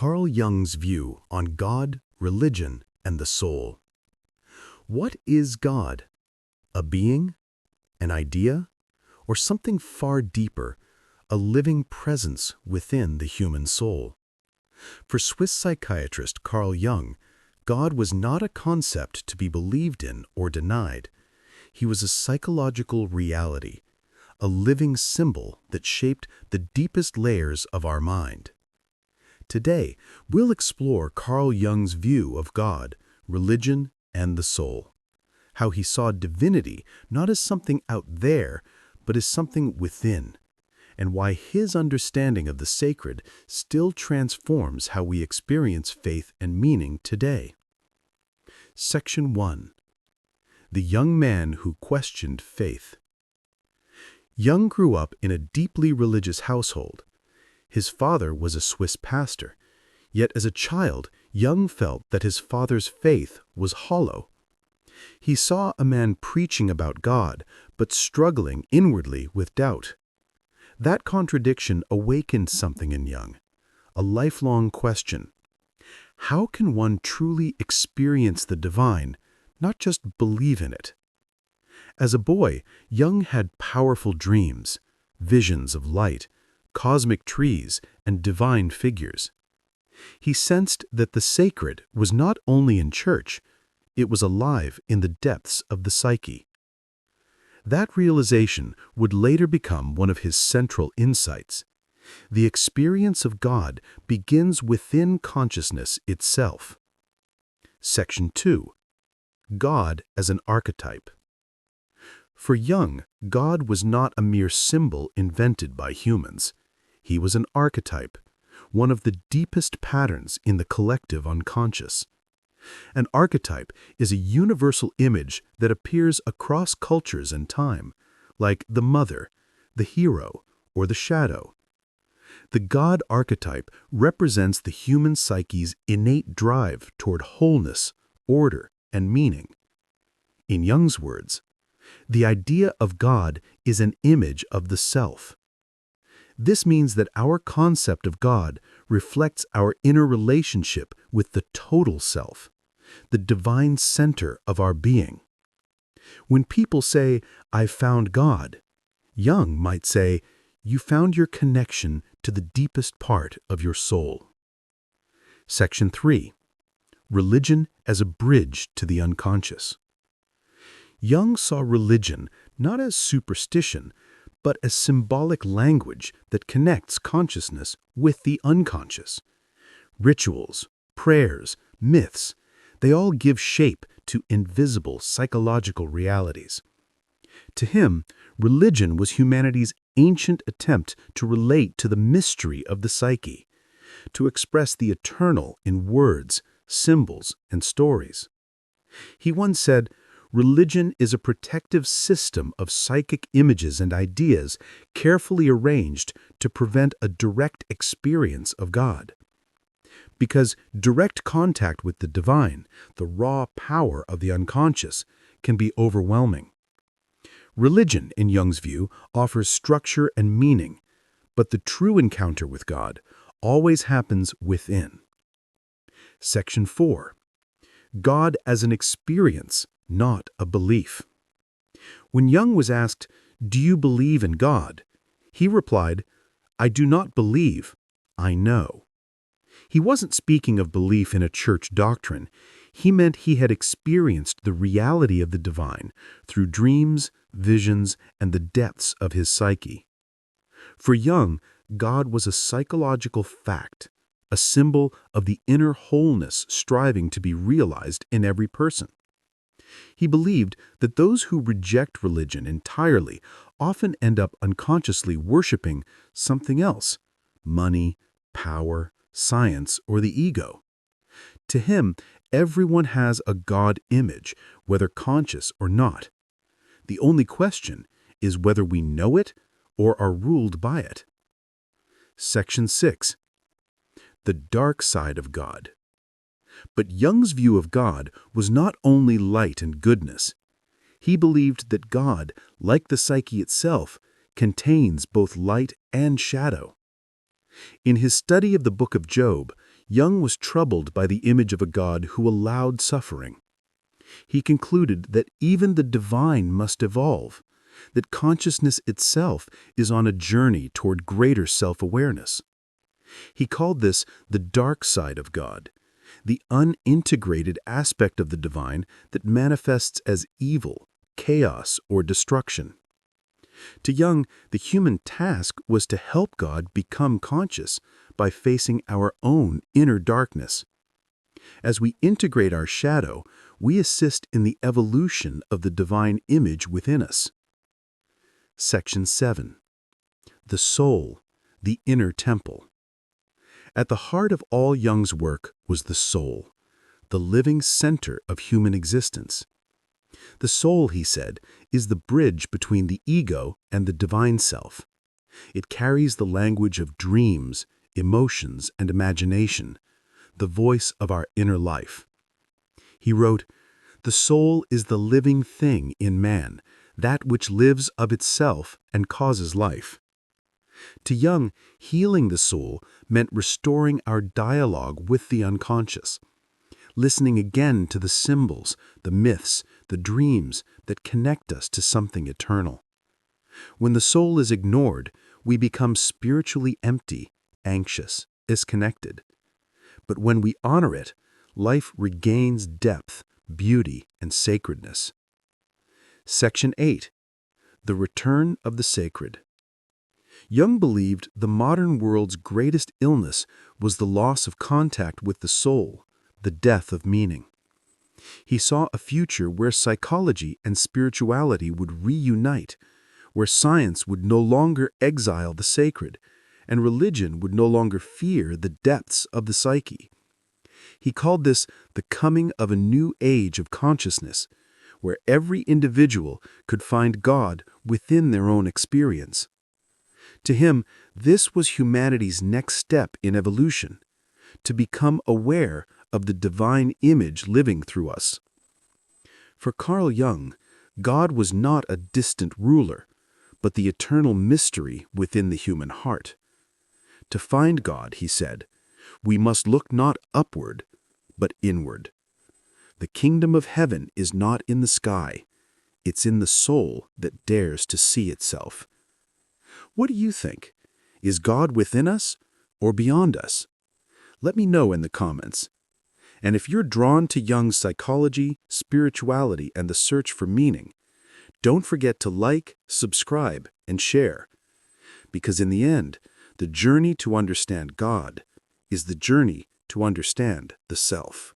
Carl Jung's view on God, religion, and the soul. What is God? A being? An idea? Or something far deeper, a living presence within the human soul? For Swiss psychiatrist Carl Jung, God was not a concept to be believed in or denied. He was a psychological reality, a living symbol that shaped the deepest layers of our mind. Today, we'll explore Carl Jung's view of God, religion, and the soul. How he saw divinity not as something out there, but as something within, and why his understanding of the sacred still transforms how we experience faith and meaning today. Section 1. The Young Man Who Questioned Faith. Jung grew up in a deeply religious household. His father was a Swiss pastor, yet as a child, Jung felt that his father's faith was hollow. He saw a man preaching about God, but struggling inwardly with doubt. That contradiction awakened something in Jung, a lifelong question. How can one truly experience the divine, not just believe in it? As a boy, Jung had powerful dreams, visions of light, cosmic trees, and divine figures. He sensed that the sacred was not only in church, it was alive in the depths of the psyche. That realization would later become one of his central insights. The experience of God begins within consciousness itself. Section 2. God as an archetype. For Jung, God was not a mere symbol invented by humans. He was an archetype, one of the deepest patterns in the collective unconscious. An archetype is a universal image that appears across cultures and time, like the mother, the hero, or the shadow. The God archetype represents the human psyche's innate drive toward wholeness, order, and meaning. In Jung's words, the idea of God is an image of the self. This means that our concept of God reflects our inner relationship with the total self, the divine center of our being. When people say, "I found God," Jung might say, "You found your connection to the deepest part of your soul." Section 3. Religion as a bridge to the unconscious. Jung saw religion not as superstition, but as symbolic language that connects consciousness with the unconscious. Rituals, prayers, myths, they all give shape to invisible psychological realities. To him, religion was humanity's ancient attempt to relate to the mystery of the psyche, to express the eternal in words, symbols, and stories. He once said, "Religion is a protective system of psychic images and ideas carefully arranged to prevent a direct experience of God." Because direct contact with the divine, the raw power of the unconscious, can be overwhelming. Religion, in Jung's view, offers structure and meaning, but the true encounter with God always happens within. Section 4. God as an experience, not a belief. When Jung was asked, "Do you believe in God?" he replied, "I do not believe, I know." He wasn't speaking of belief in a church doctrine. He meant he had experienced the reality of the divine through dreams, visions, and the depths of his psyche. For Jung, God was a psychological fact, a symbol of the inner wholeness striving to be realized in every person. He believed that those who reject religion entirely often end up unconsciously worshiping something else: money, power, science, or the ego. To him, everyone has a God image, whether conscious or not. The only question is whether we know it or are ruled by it. Section 6. The dark side of God. But Jung's view of God was not only light and goodness. He believed that God, like the psyche itself, contains both light and shadow. In his study of the Book of Job, Jung was troubled by the image of a God who allowed suffering. He concluded that even the divine must evolve, that consciousness itself is on a journey toward greater self-awareness. He called this the dark side of God, the unintegrated aspect of the divine that manifests as evil, chaos, or destruction. To Jung, the human task was to help God become conscious by facing our own inner darkness. As we integrate our shadow, we assist in the evolution of the divine image within us. Section 7. The soul, the inner temple. At the heart of all Jung's work was the soul, the living center of human existence. The soul, he said, is the bridge between the ego and the divine self. It carries the language of dreams, emotions, and imagination, the voice of our inner life. He wrote, "The soul is the living thing in man, that which lives of itself and causes life." To Jung, healing the soul meant restoring our dialogue with the unconscious, listening again to the symbols, the myths, the dreams that connect us to something eternal. When the soul is ignored, we become spiritually empty, anxious, disconnected. But when we honor it, life regains depth, beauty, and sacredness. Section 8. The Return of the Sacred. Jung believed the modern world's greatest illness was the loss of contact with the soul, the death of meaning. He saw a future where psychology and spirituality would reunite, where science would no longer exile the sacred, and religion would no longer fear the depths of the psyche. He called this the coming of a new age of consciousness, where every individual could find God within their own experience. To him, this was humanity's next step in evolution, to become aware of the divine image living through us. For Carl Jung, God was not a distant ruler, but the eternal mystery within the human heart. To find God, he said, we must look not upward, but inward. The kingdom of heaven is not in the sky, it's in the soul that dares to see itself. What do you think? Is God within us or beyond us? Let me know in the comments. And if you're drawn to Jung's psychology, spirituality, and the search for meaning, don't forget to like, subscribe, and share. Because in the end, the journey to understand God is the journey to understand the self.